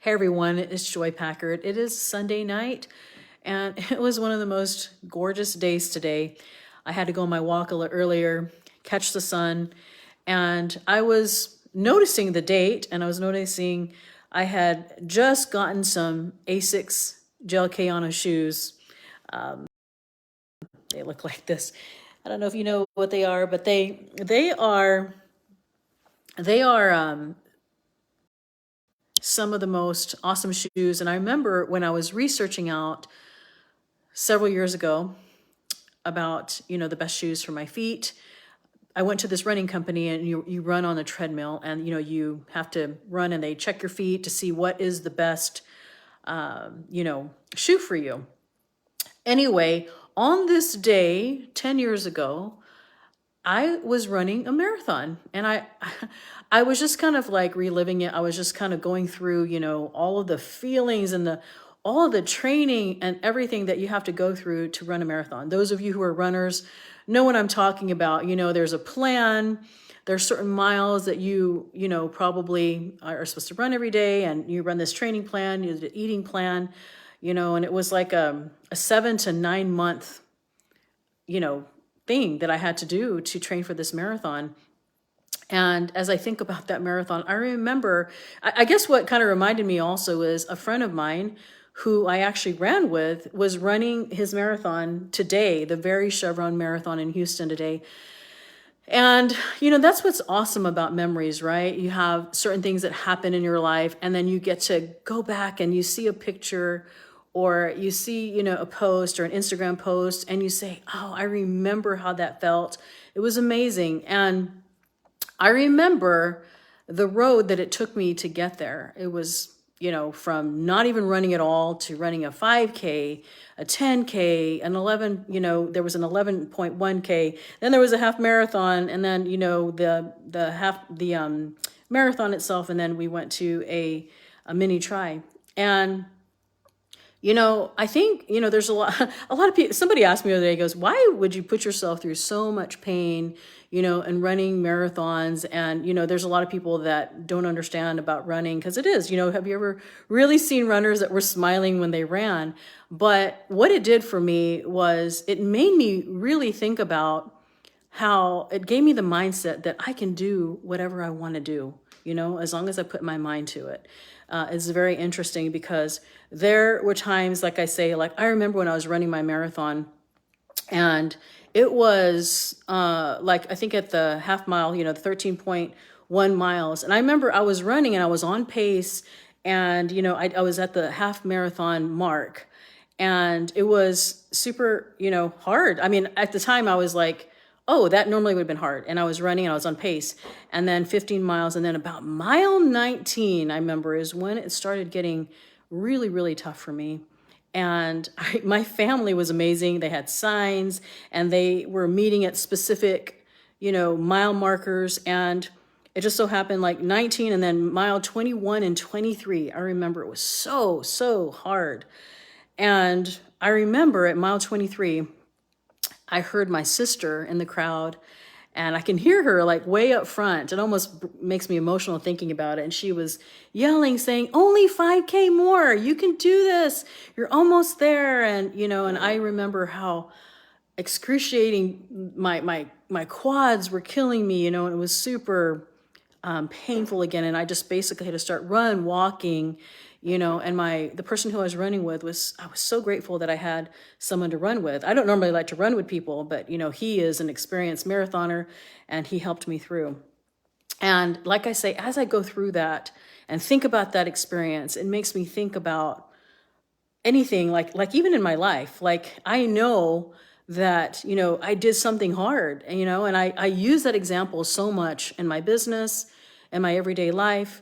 Hey everyone, it's Joy Packard. It is Sunday night, and it was one of the most gorgeous days today. I had to go on my walk a little earlier, catch the sun, and I was noticing the date, and I was noticing I had just gotten some Asics Gel Kayano shoes. They look like this. I don't know if you know what they are, but they are some of the most awesome shoes. And I remember when I was researching out several years ago about, the best shoes for my feet, I went to this running company, and you run on the treadmill, and, you have to run and they check your feet to see what is the best, shoe for you. Anyway, on this day, 10 years ago, I was running a marathon, and I was just kind of like reliving it. I was just kind of going through, all of the feelings and all of the training and everything that you have to go through to run a marathon. Those of you who are runners know what I'm talking about. There's a plan. There's certain miles that probably are supposed to run every day, and you run this training plan, the eating plan, and it was like a 7 to 9 month, thing that I had to do to train for this marathon. And as I think about that marathon, I remember, I guess what kind of reminded me also is a friend of mine who I actually ran with was running his marathon today, the very Chevron Marathon in Houston today. And, that's what's awesome about memories, right? You have certain things that happen in your life, and then you get to go back and you see a picture, or you see, a post or an Instagram post, and you say, oh, I remember how that felt. It was amazing. And I remember the road that it took me to get there. It was, from not even running at all to running a 5K, a 10K, an 11, there was an 11.1K, then there was a half marathon, and then, the marathon itself, and then we went to a mini tri. And I think, there's a lot of people. Somebody asked me the other day, goes, why would you put yourself through so much pain, and running marathons? And, there's a lot of people that don't understand about running, because it is, have you ever really seen runners that were smiling when they ran? But what it did for me was it made me really think about how it gave me the mindset that I can do whatever I want to do, as long as I put my mind to it. It's very interesting, because there were times, like I say, like I remember when I was running my marathon, and it was like I think at the half mile, the 13.1 miles. And I remember I was running and I was on pace, and, I was at the half marathon mark, and it was super, hard. I mean, at the time I was like, oh, that normally would have been hard. And I was running and I was on pace. And then 15 miles. And then about mile 19, I remember, is when it started getting really, really tough for me. And my family was amazing. They had signs, and they were meeting at specific, mile markers. And it just so happened like 19, and then mile 21 and 23. I remember it was so, so hard. And I remember at mile 23, I heard my sister in the crowd, and I can hear her like way up front. It almost makes me emotional thinking about it. And she was yelling, saying, only 5K more. You can do this. You're almost there. And, and I remember how excruciating my quads were killing me, and it was super painful again. And I just basically had to start walking, and the person who I was running with I was so grateful that I had someone to run with. I don't normally like to run with people, but, he is an experienced marathoner, and he helped me through. And like I say, as I go through that and think about that experience, it makes me think about anything, like even in my life. Like I know that, I did something hard, and, and I use that example so much in my business and my everyday life.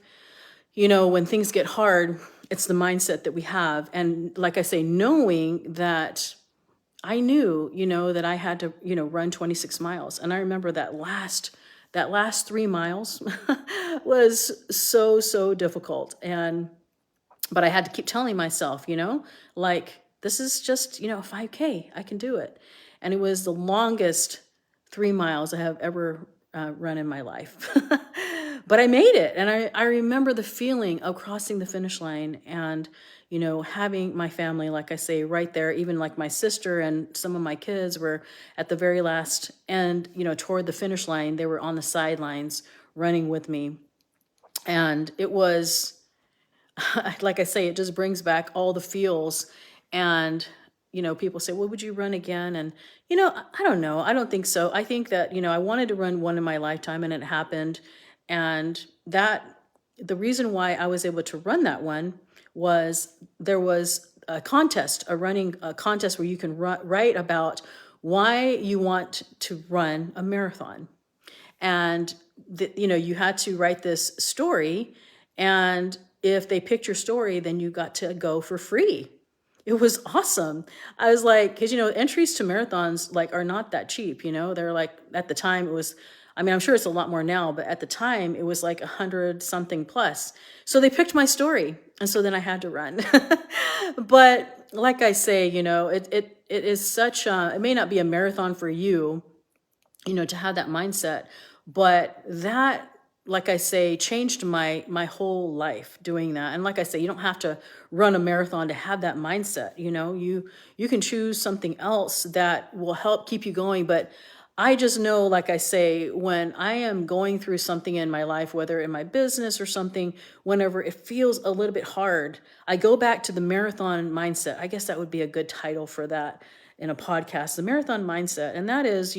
When things get hard, it's the mindset that we have. And like I say, knowing that I knew, that I had to, run 26 miles. And I remember that last 3 miles was so, so difficult. But I had to keep telling myself, like, this is just, 5K, I can do it. And it was the longest 3 miles I have ever run in my life. but I made it. And I remember the feeling of crossing the finish line and, having my family, like I say, right there, even like my sister and some of my kids were at the very last end, toward the finish line. They were on the sidelines running with me. And it was, like I say, it just brings back all the feels. And, people say, well, would you run again? And, I don't know. I don't think so. I think that, I wanted to run one in my lifetime and it happened. And the reason why I was able to run that one was there was a contest, a contest where you can write about why you want to run a marathon. And, you had to write this story. And if they picked your story, then you got to go for free. It was awesome. I was like, because, entries to marathons are not that cheap, they're like, at the time it was, I'm sure it's a lot more now, but at the time it was like 100 something plus. So they picked my story. And so then I had to run. But like I say, it is such it may not be a marathon for you, to have that mindset, but that, like I say, changed my whole life doing that. And like I say, you don't have to run a marathon to have that mindset. You can choose something else that will help keep you going. But I just know, like I say, when I am going through something in my life, whether in my business or something, whenever it feels a little bit hard, I go back to the marathon mindset. I guess that would be a good title for that in a podcast, the marathon mindset. And that is,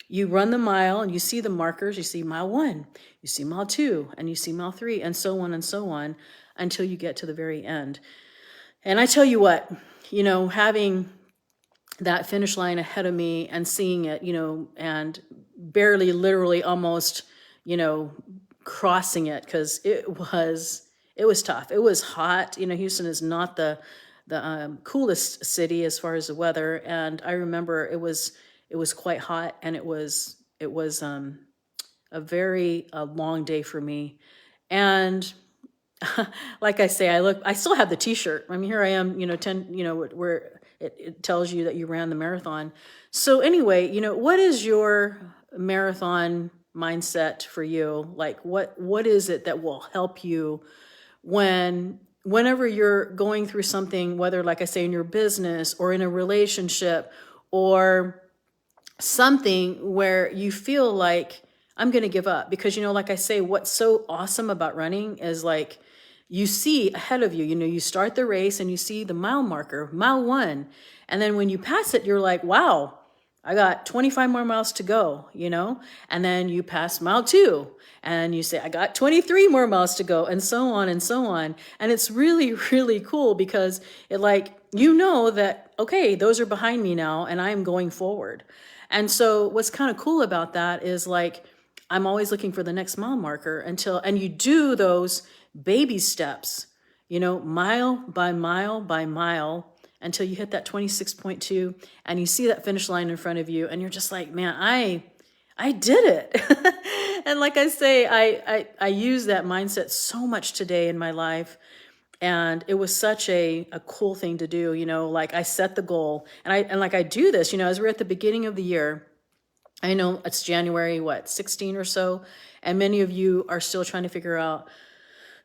you run the mile and you see the markers. You see mile 1, you see mile 2, and you see mile 3, and so on until you get to the very end. And I tell you what, having that finish line ahead of me and seeing it, and barely, literally, almost, crossing it, because it was tough. It was hot. Houston is not the coolest city as far as the weather, and I remember it was quite hot, and it was a very long day for me. And like I say, I still have the t-shirt. Here I am, 10, where it tells you that you ran the marathon. So anyway, what is your marathon mindset for you? Like what is it that will help you whenever you're going through something, whether, like I say, in your business or in a relationship or something where you feel like I'm going to give up? Because, like I say, what's so awesome about running is you see ahead of you, you start the race and you see the mile marker, mile 1. And then when you pass it, you're like, wow, I got 25 more miles to go, and then you pass mile 2 and you say, I got 23 more miles to go, and so on and so on. And it's really, really cool because it that, okay, those are behind me now and I'm going forward. And so what's kind of cool about that is I'm always looking for the next mile marker and you do those baby steps, mile by mile by mile until you hit that 26.2 and you see that finish line in front of you and you're just like, man, I did it. And like I say, I use that mindset so much today in my life. And it was such a cool thing to do, I set the goal and I do this, as we're at the beginning of the year. I know it's January, 16 or so. And many of you are still trying to figure out,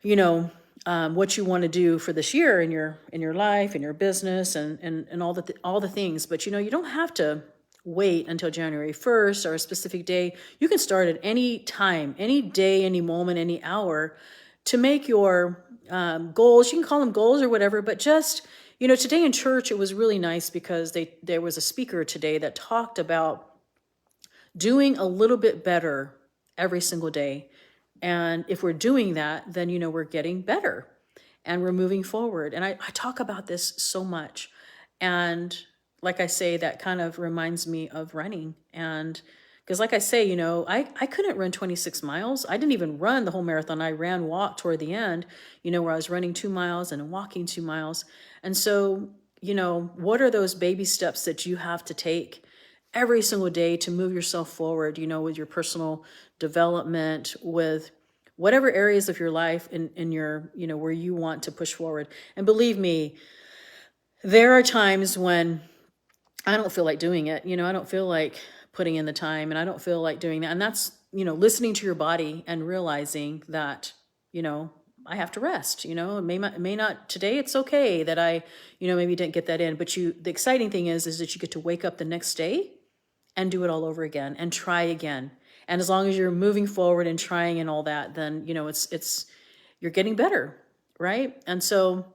what you want to do for this year in your life, in your business and all the things. But, you don't have to wait until January 1st or a specific day. You can start at any time, any day, any moment, any hour to make your goals. You can call them goals or whatever, but just, today in church, it was really nice because there was a speaker today that talked about doing a little bit better every single day. And if we're doing that, then, we're getting better and we're moving forward. And I talk about this so much. And like I say, that kind of reminds me of running. And because like I say, I couldn't run 26 miles. I didn't even run the whole marathon. I walk toward the end, where I was running 2 miles and walking 2 miles. And so, what are those baby steps that you have to take every single day to move yourself forward, with your personal development, with whatever areas of your life in your, where you want to push forward. And believe me, there are times when I don't feel like doing it. I don't feel like putting in the time and I don't feel like doing that. And listening to your body and realizing that, I have to rest. It may not today. It's okay that I, maybe didn't get that in, but the exciting thing is that you get to wake up the next day and do it all over again and try again. And as long as you're moving forward and trying and all that, then, you're getting better. Right. And so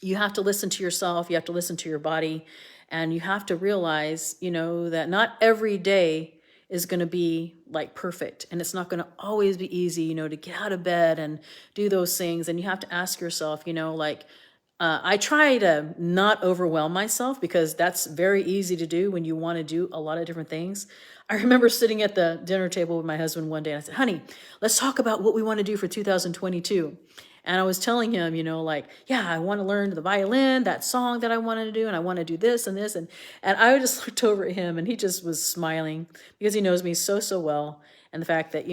you have to listen to yourself. You have to listen to your body, and you have to realize, that not every day is going to be like perfect, and it's not going to always be easy, to get out of bed and do those things. And you have to ask yourself, I try to not overwhelm myself, because that's very easy to do when you want to do a lot of different things. I remember sitting at the dinner table with my husband one day, and I said, honey, let's talk about what we want to do for 2022. And I was telling him, yeah, I want to learn the violin, that song that I wanted to do, and I want to do this and this. And I just looked over at him, and he just was smiling, because he knows me so, so well. And the fact that,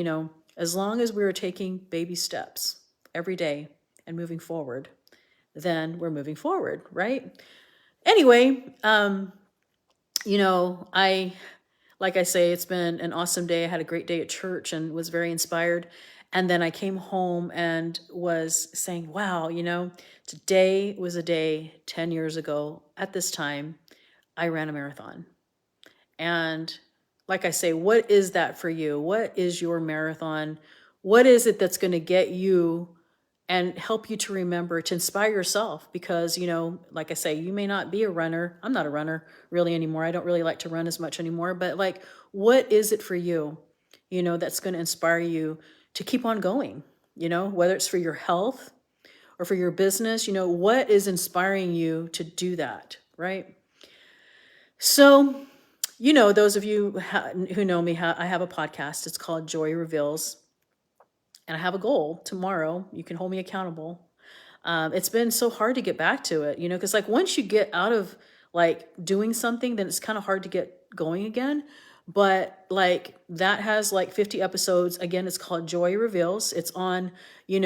as long as we were taking baby steps every day and moving forward, then we're moving forward, right? Anyway, like I say, it's been an awesome day. I had a great day at church and was very inspired. And then I came home and was saying, wow, today was a day 10 years ago at this time, I ran a marathon. And like I say, what is that for you? What is your marathon? What is it that's going to get you and help you to remember, to inspire yourself? Because, like I say, you may not be a runner. I'm not a runner really anymore. I don't really like to run as much anymore. But what is it for you, that's going to inspire you to keep on going, whether it's for your health or for your business, what is inspiring you to do that, right? So, those of you who know me, I have a podcast. It's called Joy Reveals. And I have a goal tomorrow. You can hold me accountable. It's been so hard to get back to it, because once you get out of doing something, then it's kind of hard to get going again. But that has 50 episodes. Again, it's called Joy Reveals. It's on, the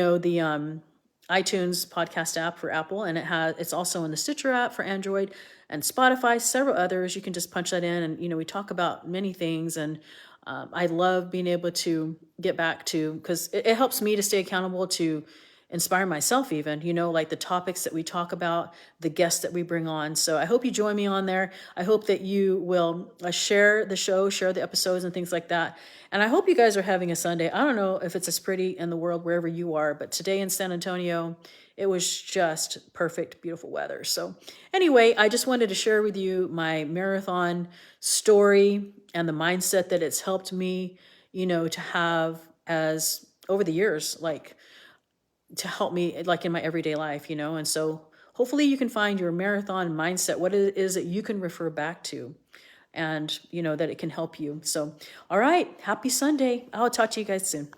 iTunes podcast app for Apple, and it's also in the Stitcher app for Android and Spotify, several others. You can just punch that in, and we talk about many things. And I love being able to get back to, because it helps me to stay accountable, to inspire myself even, the topics that we talk about, the guests that we bring on. So I hope you join me on there. I hope that you will share the show, share the episodes and things like that. And I hope you guys are having a Sunday. I don't know if it's as pretty in the world wherever you are, but today in San Antonio, it was just perfect, beautiful weather. So anyway, I just wanted to share with you my marathon story and the mindset that it's helped me, to have as over the years, to help me in my everyday life, and so hopefully you can find your marathon mindset, what it is that you can refer back to, and that it can help you. So, all right, happy Sunday. I'll talk to you guys soon.